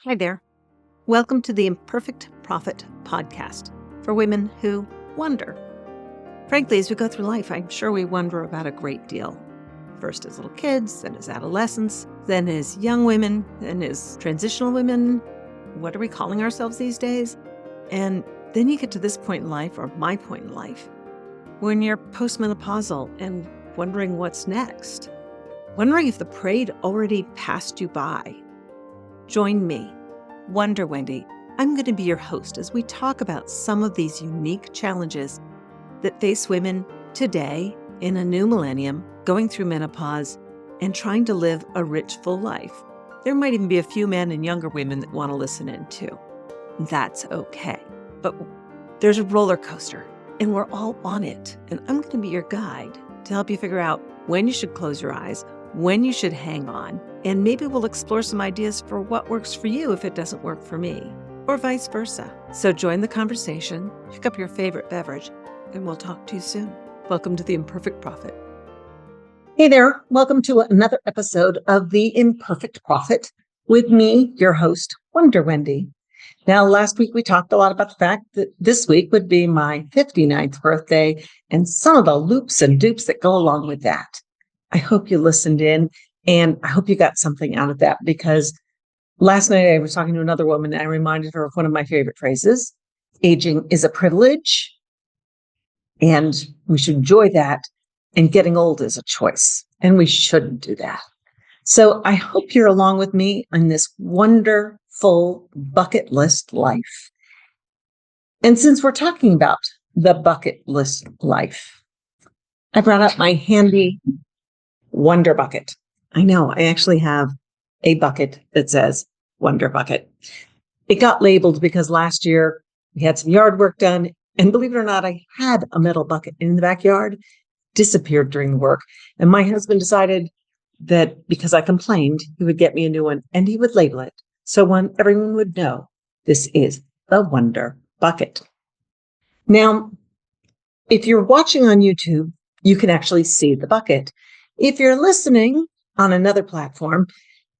Hi there. Welcome to the Imperfect Prophet podcast for women who wonder. Frankly, as we go through life, I'm sure we wonder about a great deal. First as little kids, then as adolescents, then as young women, then as transitional women. What are we calling ourselves these days? And then you get to this point in life, or my point in life, when you're postmenopausal and wondering what's next. Wondering if the parade already passed you by. Join me, Wonder Wendy. I'm going to be your host as we talk about some of these unique challenges that face women today in a new millennium, going through menopause and trying to live a rich, full life. There might even be a few men and younger women that want to listen in too. That's okay. But there's a roller coaster and we're all on it. And I'm going to be your guide to help you figure out when you should close your eyes, when you should hang on, and maybe we'll explore some ideas for what works for you if it doesn't work for me, or vice versa. So join the conversation, pick up your favorite beverage, and we'll talk to you soon. Welcome to the Imperfect Prophet. Hey there, welcome to another episode of the Imperfect Prophet with me, your host, Wonder Wendy. Now, last week we talked a lot about the fact that this week would be my 59th birthday and some of the loops and dupes that go along with that. I hope you listened in and I hope you got something out of that, because last night I was talking to another woman and I reminded her of one of my favorite phrases. Aging is a privilege and we should enjoy that, and getting old is a choice and we shouldn't do that. So I hope you're along with me on this wonderful bucket list life. And since we're talking about the bucket list life, I brought up my handy Wonder Bucket. I know, I actually have a bucket that says Wonder Bucket. It got labeled because last year we had some yard work done, and believe it or not, I had a metal bucket in the backyard, disappeared during the work, and my husband decided that because I complained, he would get me a new one and he would label it so everyone would know this is the Wonder Bucket. Now, if you're watching on YouTube, you can actually see the bucket. If you're listening on another platform,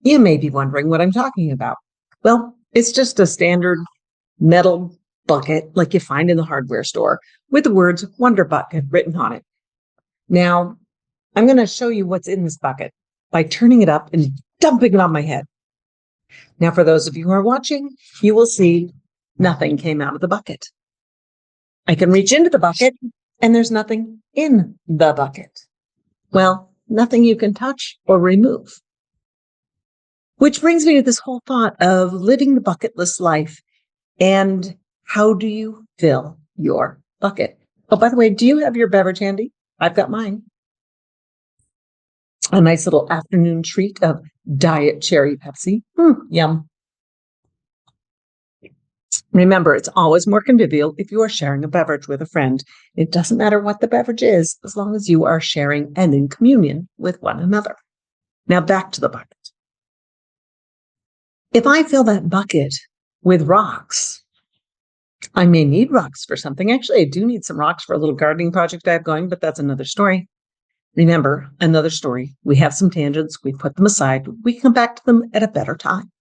you may be wondering what I'm talking about. Well, it's just a standard metal bucket like you find in the hardware store with the words Wonder Bucket written on it. Now, I'm going to show you what's in this bucket by turning it up and dumping it on my head. Now, for those of you who are watching, you will see nothing came out of the bucket. I can reach into the bucket and there's nothing in the bucket. Well, nothing you can touch or remove. Which brings me to this whole thought of living the bucket list life and how do you fill your bucket? Oh, by the way, do you have your beverage handy? I've got mine. A nice little afternoon treat of Diet Cherry Pepsi. Yum. Remember, it's always more convivial if you are sharing a beverage with a friend. It doesn't matter what the beverage is, as long as you are sharing and in communion with one another. Now back to the bucket. If I fill that bucket with rocks, I may need rocks for something. Actually, I do need some rocks for a little gardening project I have going, but that's another story. Remember, another story. We have some tangents. We put them aside. We come back to them at a better time.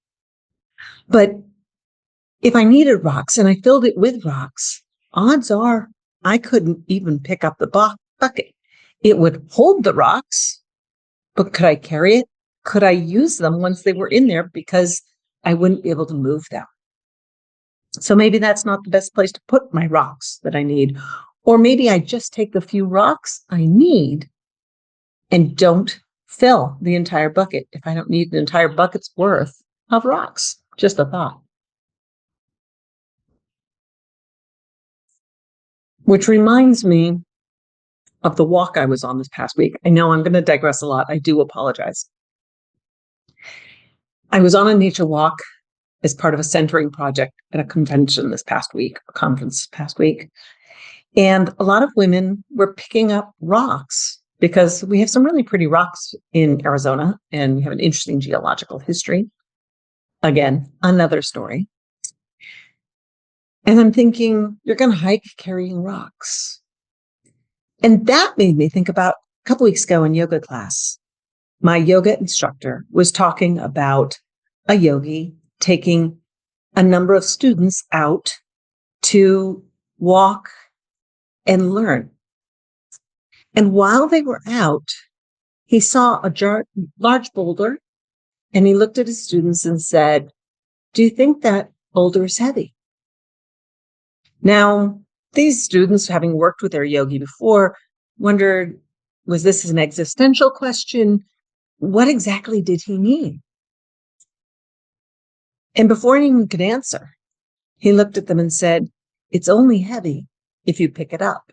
But if I needed rocks and I filled it with rocks, odds are I couldn't even pick up the bucket. It would hold the rocks, but could I carry it? Could I use them once they were in there? Because I wouldn't be able to move them. So maybe that's not the best place to put my rocks that I need. Or maybe I just take the few rocks I need and don't fill the entire bucket if I don't need an entire bucket's worth of rocks. Just a thought. Which reminds me of the walk I was on this past week. I know I'm going to digress a lot. I do apologize. I was on a nature walk as part of a centering project at a convention this past week, a conference this past week. And a lot of women were picking up rocks because we have some really pretty rocks in Arizona and we have an interesting geological history. Again, another story. And I'm thinking, you're going to hike carrying rocks. And that made me think about a couple weeks ago in yoga class. My yoga instructor was talking about a yogi taking a number of students out to walk and learn. And while they were out, he saw a large boulder, and he looked at his students and said, "Do you think that boulder is heavy?" Now, these students, having worked with their yogi before, wondered, was this an existential question? What exactly did he mean? And before anyone could answer, he looked at them and said, "It's only heavy if you pick it up."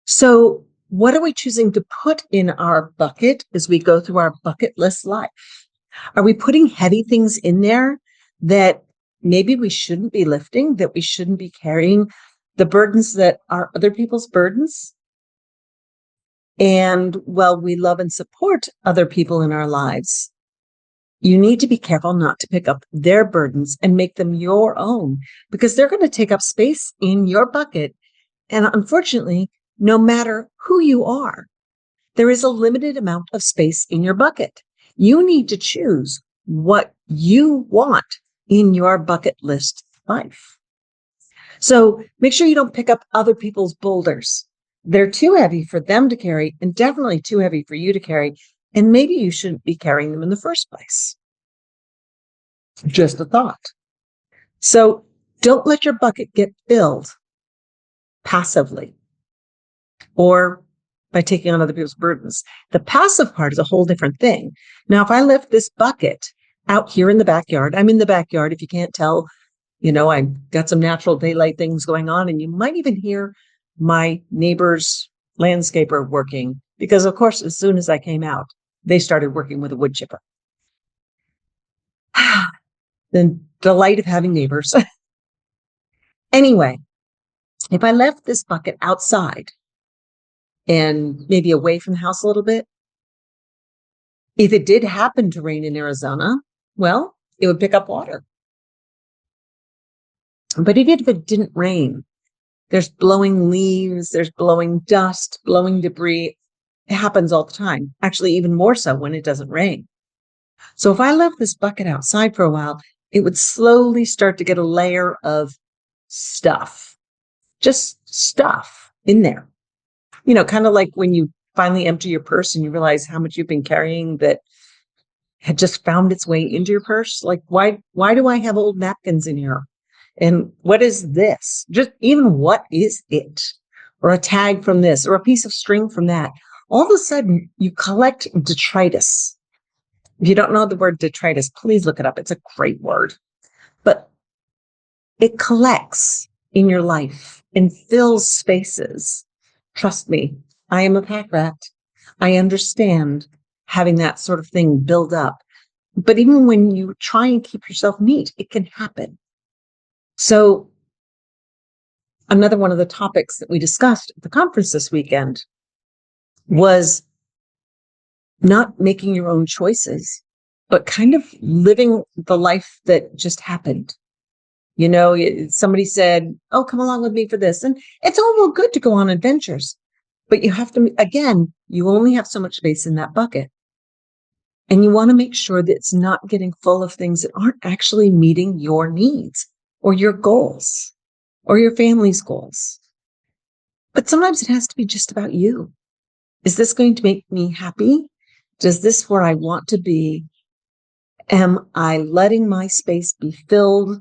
So what are we choosing to put in our bucket as we go through our bucket list life? Are we putting heavy things in there that maybe we shouldn't be lifting, that we shouldn't be carrying, the burdens that are other people's burdens? And while we love and support other people in our lives, you need to be careful not to pick up their burdens and make them your own, because they're going to take up space in your bucket. And unfortunately, no matter who you are, there is a limited amount of space in your bucket. You need to choose what you want in your bucket list life. So make sure you don't pick up other people's boulders. They're too heavy for them to carry, and definitely too heavy for you to carry. And maybe you shouldn't be carrying them in the first place. Just a thought. So don't let your bucket get filled passively or by taking on other people's burdens. The passive part is a whole different thing. Now, if I lift this bucket out here in the backyard, I'm in the backyard. If you can't tell, I've got some natural daylight things going on, and you might even hear my neighbor's landscaper working, because of course, as soon as I came out, they started working with a wood chipper. The delight of having neighbors. Anyway, if I left this bucket outside and maybe away from the house a little bit, if it did happen to rain in Arizona, well, it would pick up water. But even if it didn't rain, there's blowing leaves, there's blowing dust, blowing debris. It happens all the time. Actually, even more so when it doesn't rain. So if I left this bucket outside for a while, it would slowly start to get a layer of stuff, just stuff in there. Kind of like when you finally empty your purse and you realize how much you've been carrying that had just found its way into your purse. Like, why do I have old napkins in here? And what is this? Just even what is it? Or a tag from this, or a piece of string from that. All of a sudden, you collect detritus. If you don't know the word detritus, please look it up. It's a great word. But it collects in your life and fills spaces. Trust me, I am a pack rat. I understand having that sort of thing build up. But even when you try and keep yourself neat, it can happen. So another one of the topics that we discussed at the conference this weekend was not making your own choices, but kind of living the life that just happened. Somebody said, "Oh, come along with me for this." And it's all well good to go on adventures, but you have to, again, you only have so much space in that bucket. And you want to make sure that it's not getting full of things that aren't actually meeting your needs or your goals or your family's goals. But sometimes it has to be just about you. Is this going to make me happy? Is this where I want to be? Am I letting my space be filled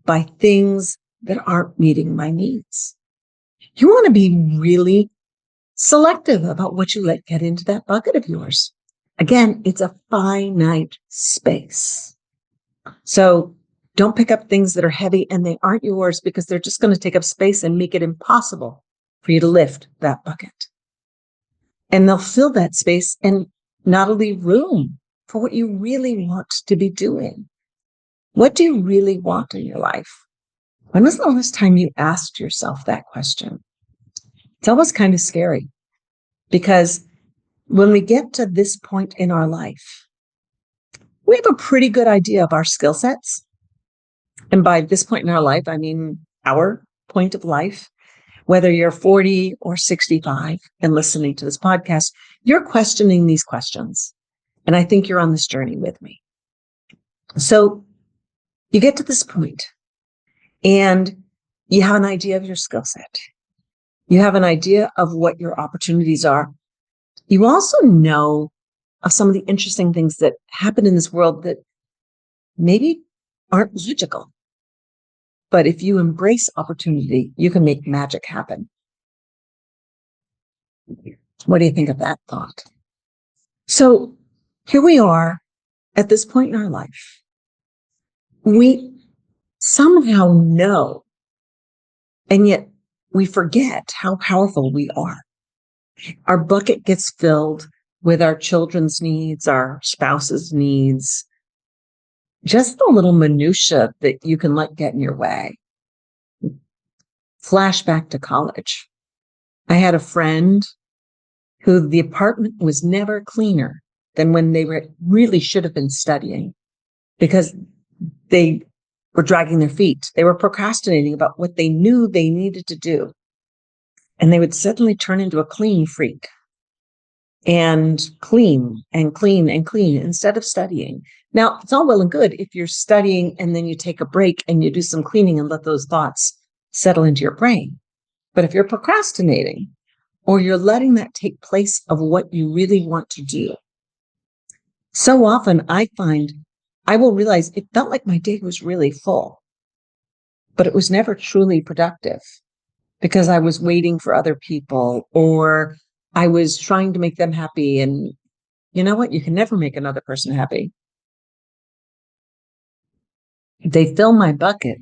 by things that aren't meeting my needs? You want to be really selective about what you let get into that bucket of yours. Again, it's a finite space. So don't pick up things that are heavy and they aren't yours, because they're just going to take up space and make it impossible for you to lift that bucket. And they'll fill that space and not leave room for what you really want to be doing. What do you really want in your life? When was the last time you asked yourself that question? It's almost kind of scary, because when we get to this point in our life, we have a pretty good idea of our skill sets. And by this point in our life, I mean our point of life. Whether you're 40 or 65 and listening to this podcast, you're questioning these questions. And I think you're on this journey with me. So you get to this point and you have an idea of your skill set. You have an idea of what your opportunities are. You also know of some of the interesting things that happen in this world that maybe aren't logical. But if you embrace opportunity, you can make magic happen. What do you think of that thought? So here we are at this point in our life. We somehow know, and yet we forget how powerful we are. Our bucket gets filled with our children's needs, our spouse's needs, just the little minutia that you can let get in your way. Flashback to college. I had a friend who the apartment was never cleaner than when they really should have been studying because they were dragging their feet. They were procrastinating about what they knew they needed to do. And they would suddenly turn into a clean freak and clean and clean and clean instead of studying. Now, it's all well and good if you're studying and then you take a break and you do some cleaning and let those thoughts settle into your brain. But if you're procrastinating or you're letting that take place of what you really want to do, so often I find I will realize it felt like my day was really full, but it was never truly productive because I was waiting for other people or I was trying to make them happy. And you know what? You can never make another person happy. They fill my bucket,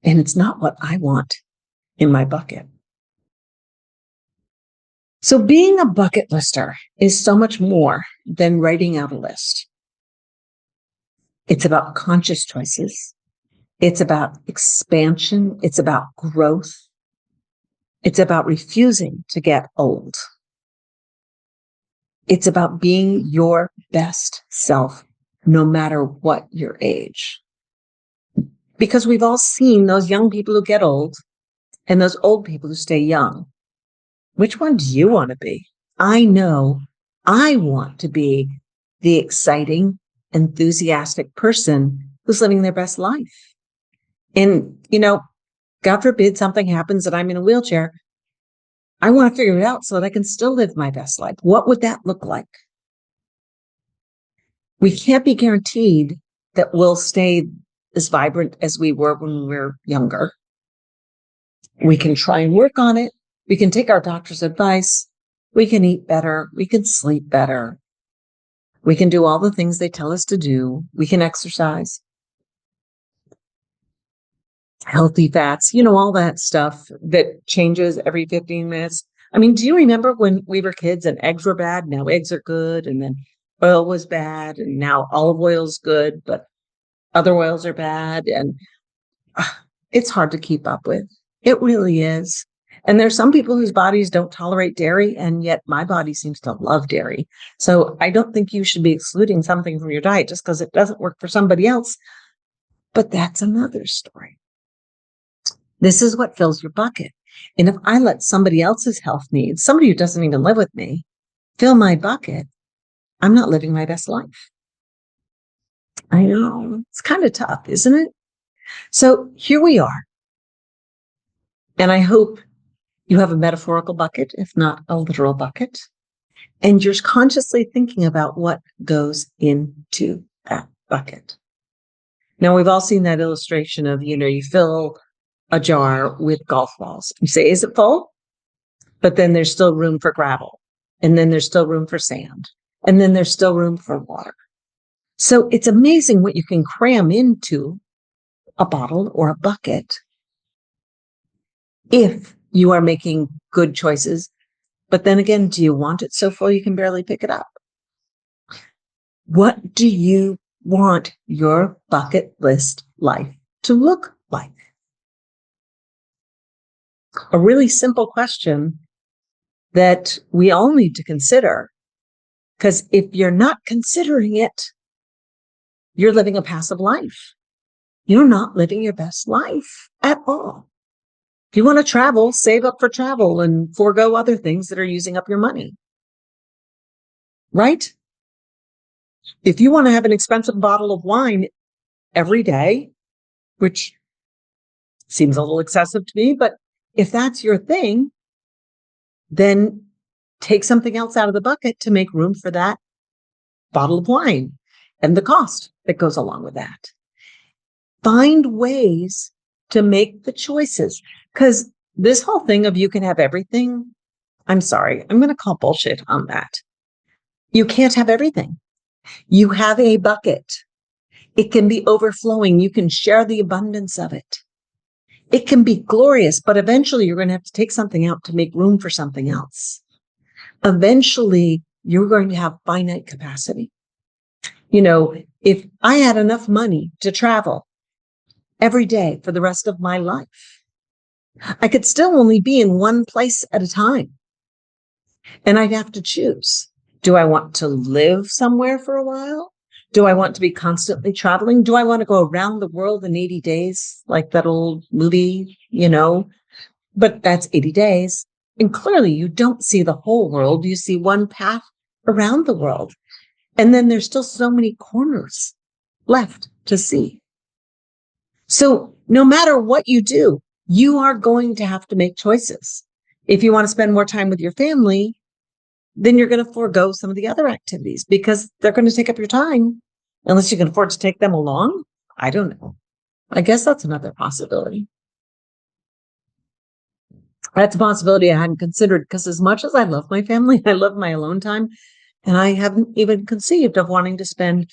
and it's not what I want in my bucket. So being a bucket lister is so much more than writing out a list. It's about conscious choices. It's about expansion. It's about growth. It's about refusing to get old. It's about being your best self, no matter what your age. Because we've all seen those young people who get old and those old people who stay young. Which one do you want to be? I know I want to be the exciting, enthusiastic person who's living their best life. And, God forbid something happens and I'm in a wheelchair. I want to figure it out so that I can still live my best life. What would that look like? We can't be guaranteed that we'll stay as vibrant as we were when we were younger. We can try and work on it. We can take our doctor's advice. We can eat better. We can sleep better. We can do all the things they tell us to do. We can exercise. Healthy fats, all that stuff that changes every 15 minutes. I mean, do you remember when we were kids and eggs were bad? Now eggs are good. And then oil was bad. And now olive oil is good, but other oils are bad. And it's hard to keep up with. It really is. And there's some people whose bodies don't tolerate dairy, and yet my body seems to love dairy. So I don't think you should be excluding something from your diet just because it doesn't work for somebody else. But that's another story. This is what fills your bucket. And if I let somebody else's health needs, somebody who doesn't even live with me, fill my bucket, I'm not living my best life. I know. It's kind of tough, isn't it? So here we are. And I hope you have a metaphorical bucket, if not a literal bucket. And you're consciously thinking about what goes into that bucket. Now, we've all seen that illustration of, you fill a jar with golf balls. You say, is it full? But then there's still room for gravel. And then there's still room for sand. And then there's still room for water. So it's amazing what you can cram into a bottle or a bucket if you are making good choices. But then again, do you want it so full you can barely pick it up? What do you want your bucket list life to look like? A really simple question that we all need to consider, because if you're not considering it, you're living a passive life. You're not living your best life at all. If you want to travel, save up for travel and forego other things that are using up your money. Right? If you want to have an expensive bottle of wine every day, which seems a little excessive to me, but if that's your thing, then take something else out of the bucket to make room for that bottle of wine and the cost that goes along with that. Find ways to make the choices, because this whole thing of you can have everything, I'm sorry, I'm going to call bullshit on that. You can't have everything. You have a bucket. It can be overflowing. You can share the abundance of it. It can be glorious, but eventually you're going to have to take something out to make room for something else. Eventually, you're going to have finite capacity. You know, if I had enough money to travel every day for the rest of my life, I could still only be in one place at a time. And I'd have to choose. Do I want to live somewhere for a while? Do I want to be constantly traveling? Do I want to go around the world in 80 days, like that old movie, But that's 80 days. And clearly you don't see the whole world. You see one path around the world. And then there's still so many corners left to see. So no matter what you do, you are going to have to make choices. If you want to spend more time with your family, then you're going to forego some of the other activities because they're going to take up your time unless you can afford to take them along. I don't know. I guess that's another possibility. That's a possibility I hadn't considered because as much as I love my family, I love my alone time. And I haven't even conceived of wanting to spend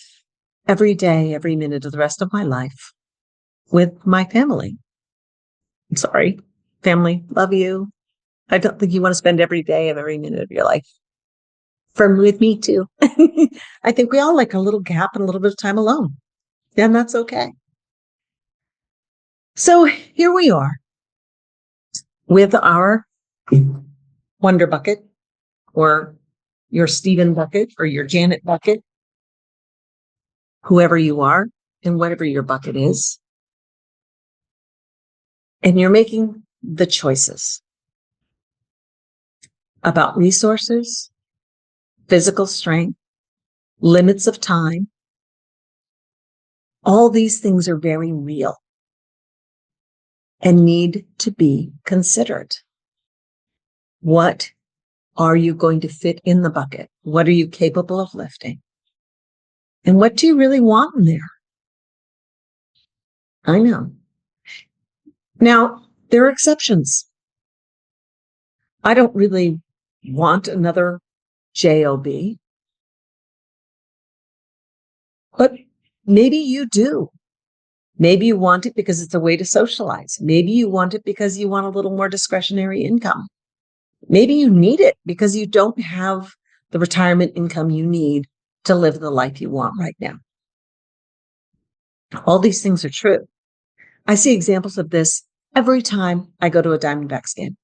every day, every minute of the rest of my life with my family. I'm sorry, family, love you. I don't think you want to spend every day of every minute of your life with me too. I think we all like a little gap and a little bit of time alone. And that's okay. So here we are with our Wonder Bucket or your Stephen bucket or your Janet bucket, whoever you are and whatever your bucket is. And you're making the choices about resources, physical strength, limits of time. All these things are very real and need to be considered. What are you going to fit in the bucket? What are you capable of lifting? And what do you really want in there? I know. Now, there are exceptions. I don't really want another job, but maybe you do. Maybe you want it because it's a way to socialize. Maybe you want it because you want a little more discretionary income. Maybe you need it because you don't have the retirement income you need to live the life you want right now. All these things are true. I see examples of this every time I go to a Diamondbacks game.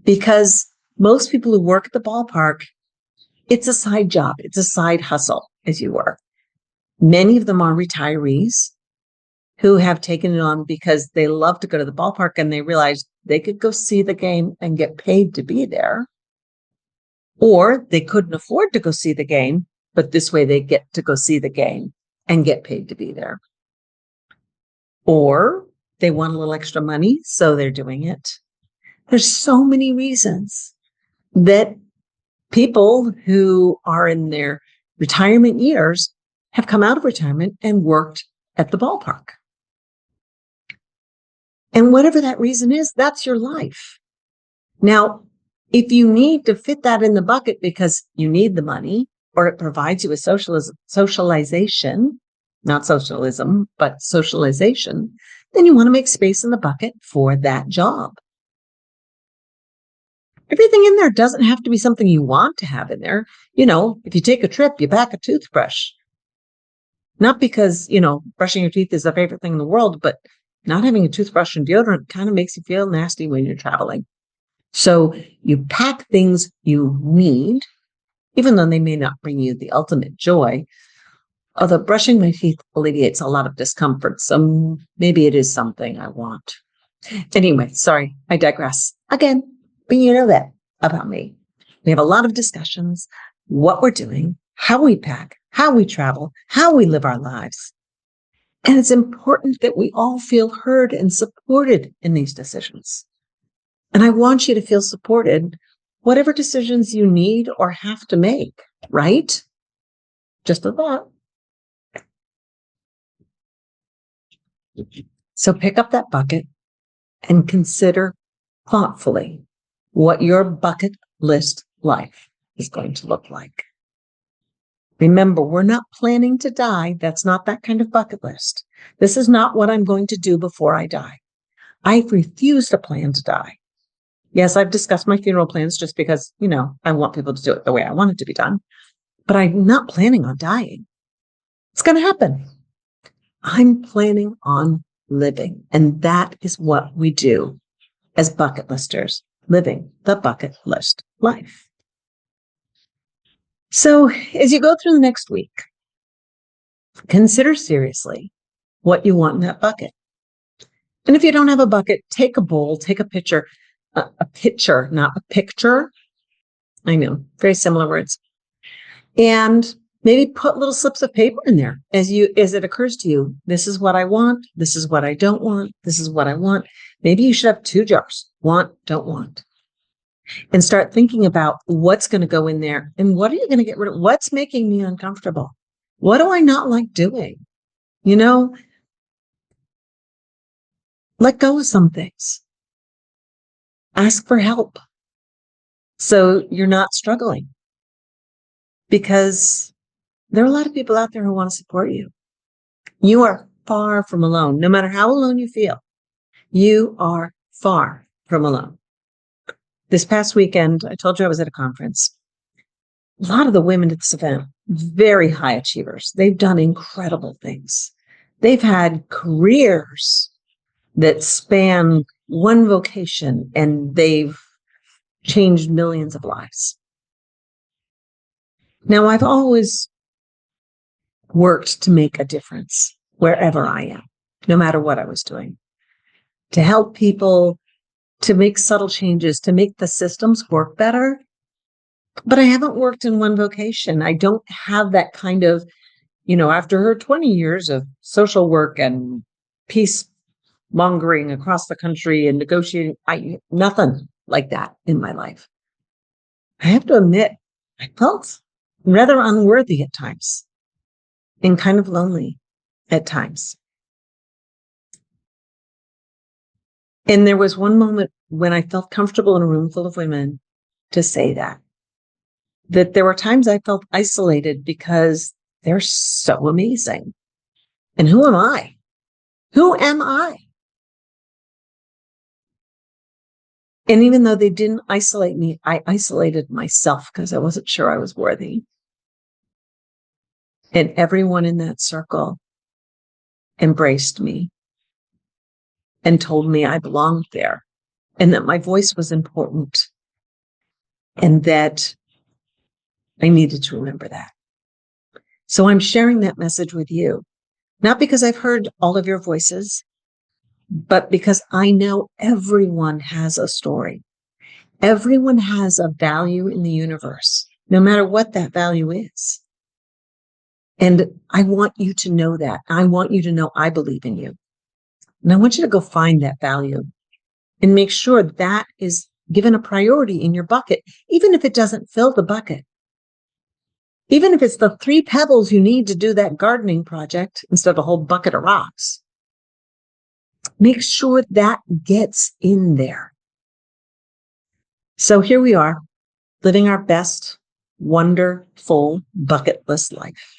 Because most people who work at the ballpark, it's a side job. It's a side hustle, as you were. Many of them are retirees who have taken it on because they love to go to the ballpark and they realize they could go see the game and get paid to be there. Or they couldn't afford to go see the game, but this way they get to go see the game and get paid to be there. Or they want a little extra money, so they're doing it. There's so many reasons that people who are in their retirement years have come out of retirement and worked at the ballpark. And whatever that reason is, that's your life. Now, if you need to fit that in the bucket because you need the money or it provides you with socialization, not socialism, but socialization, then you want to make space in the bucket for that job. Everything in there doesn't have to be something you want to have in there. If you take a trip, you pack a toothbrush. Not because, brushing your teeth is the favorite thing in the world, but not having a toothbrush and deodorant kind of makes you feel nasty when you're traveling. So you pack things you need, even though they may not bring you the ultimate joy. Although brushing my teeth alleviates a lot of discomfort, so maybe it is something I want. Anyway, sorry, I digress. Again, but you know that about me. We have a lot of discussions, what we're doing, how we pack, how we travel, how we live our lives. And it's important that we all feel heard and supported in these decisions. And I want you to feel supported, whatever decisions you need or have to make, right? Just a thought. So pick up that bucket and consider thoughtfully what your bucket list life is going to look like. Remember, we're not planning to die. That's not that kind of bucket list. This is not what I'm going to do before I die. I refuse to plan to die. Yes, I've discussed my funeral plans just because, I want people to do it the way I want it to be done. But I'm not planning on dying. It's going to happen. I'm planning on living. And that is what we do as bucket listers, living the bucket list life. So as you go through the next week, consider seriously what you want in that bucket. And if you don't have a bucket, take a bowl, take a pitcher, a pitcher, not a picture. I know, very similar words. And maybe put little slips of paper in there as it occurs to you. This is what I want. This is what I don't want. This is what I want. Maybe you should have 2 jars. Want, don't want. And start thinking about what's going to go in there and what are you going to get rid of? What's making me uncomfortable? What do I not like doing? Let go of some things. Ask for help so you're not struggling. Because there are a lot of people out there who want to support you. You are far from alone. No matter how alone you feel, you are far from alone. This past weekend, I told you I was at a conference. A lot of the women at this event, very high achievers. They've done incredible things. They've had careers that span one vocation, and they've changed millions of lives. Now, I've always worked to make a difference wherever I am, no matter what I was doing, to help people, to make subtle changes, to make the systems work better. But I haven't worked in one vocation. I don't have that kind of, after her 20 years of social work and peace mongering across the country and negotiating, nothing like that in my life. I have to admit, I felt rather unworthy at times and kind of lonely at times. And there was one moment when I felt comfortable in a room full of women to say that there were times I felt isolated because they're so amazing. And who am I? Who am I? And even though they didn't isolate me, I isolated myself because I wasn't sure I was worthy. And everyone in that circle embraced me and told me I belonged there and that my voice was important and that I needed to remember that. So I'm sharing that message with you, not because I've heard all of your voices, but because I know everyone has a story. Everyone has a value in the universe, no matter what that value is. And I want you to know that. I want you to know I believe in you. And I want you to go find that value and make sure that is given a priority in your bucket, even if it doesn't fill the bucket. Even if it's the 3 pebbles you need to do that gardening project instead of a whole bucket of rocks. Make sure that gets in there. So here we are, living our best, wonderful bucket list life.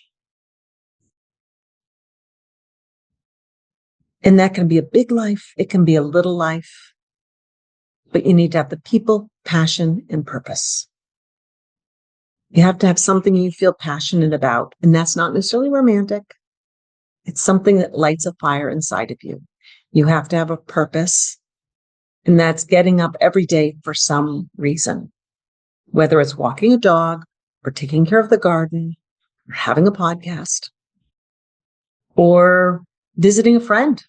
And that can be a big life. It can be a little life. But you need to have the people, passion, and purpose. You have to have something you feel passionate about. And that's not necessarily romantic. It's something that lights a fire inside of you. You have to have a purpose. And that's getting up every day for some reason. Whether it's walking a dog or taking care of the garden or having a podcast or visiting a friend.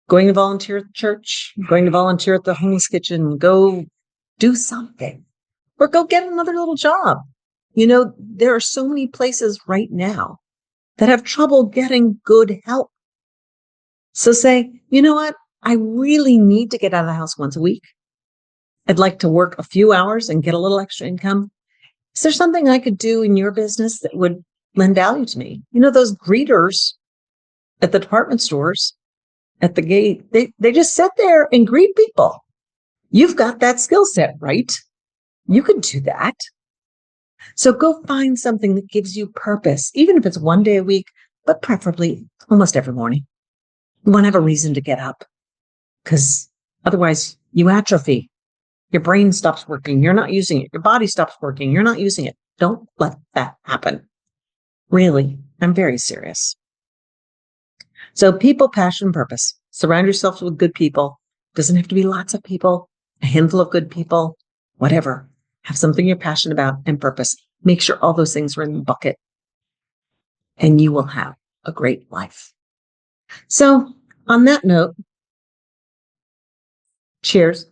Going to volunteer at the church, going to volunteer at the homeless kitchen, go do something, or go get another little job. There are so many places right now that have trouble getting good help. So say, you know what? I really need to get out of the house once a week. I'd like to work a few hours and get a little extra income. Is there something I could do in your business that would lend value to me? Those greeters at the department stores at the gate, they just sit there and greet people. You've got that skill set, right? You could do that. So go find something that gives you purpose, even if it's one day a week, but preferably almost every morning. You want to have a reason to get up because otherwise you atrophy. Your brain stops working. You're not using it. Your body stops working. You're not using it. Don't let that happen. Really, I'm very serious. So people, passion, purpose. Surround yourself with good people. Doesn't have to be lots of people, a handful of good people, whatever. Have something you're passionate about and purpose. Make sure all those things are in the bucket and you will have a great life. So on that note, cheers.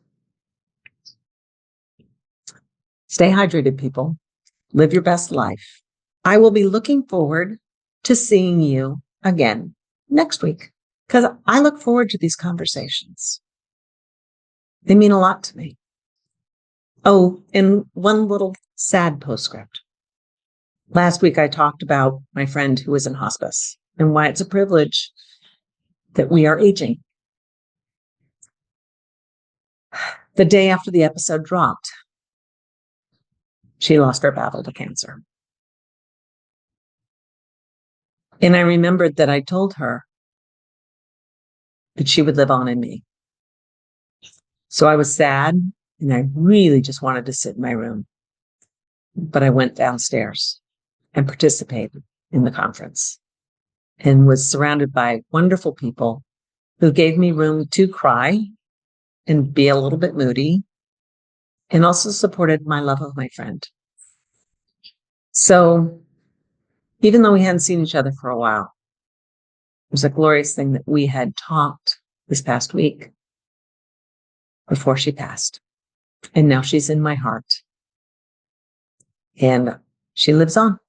Stay hydrated, people. Live your best life. I will be looking forward to seeing you again next week because I look forward to these conversations. They mean a lot to me. Oh, and one little sad postscript. Last week, I talked about my friend who was in hospice and why it's a privilege that we are aging. The day after the episode dropped, she lost her battle to cancer. And I remembered that I told her that she would live on in me. So I was sad and I really just wanted to sit in my room. But I went downstairs and participated in the conference and was surrounded by wonderful people who gave me room to cry and be a little bit moody and also supported my love of my friend. So even though we hadn't seen each other for a while, it was a glorious thing that we had talked this past week before she passed. And now she's in my heart. And she lives on.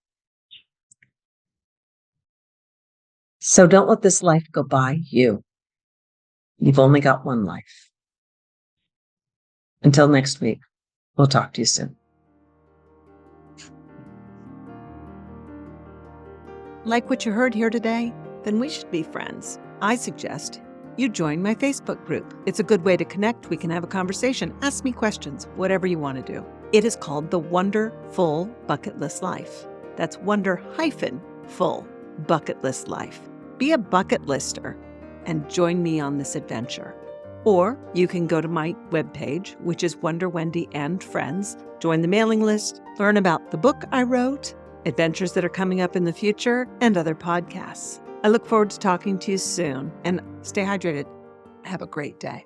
So don't let this life go by you. You've only got one life. Until next week, we'll talk to you soon. Like what you heard here today? Then we should be friends. I suggest you join my Facebook group. It's a good way to connect. We can have a conversation. Ask me questions, whatever you want to do. It is called the Wonderful Bucket List Life. That's Wonder-Full Bucket List Life. Be a bucket lister and join me on this adventure. Or you can go to my webpage, which is Wonder Wendy and Friends. Join the mailing list, learn about the book I wrote, adventures that are coming up in the future, and other podcasts. I look forward to talking to you soon, and stay hydrated. Have a great day.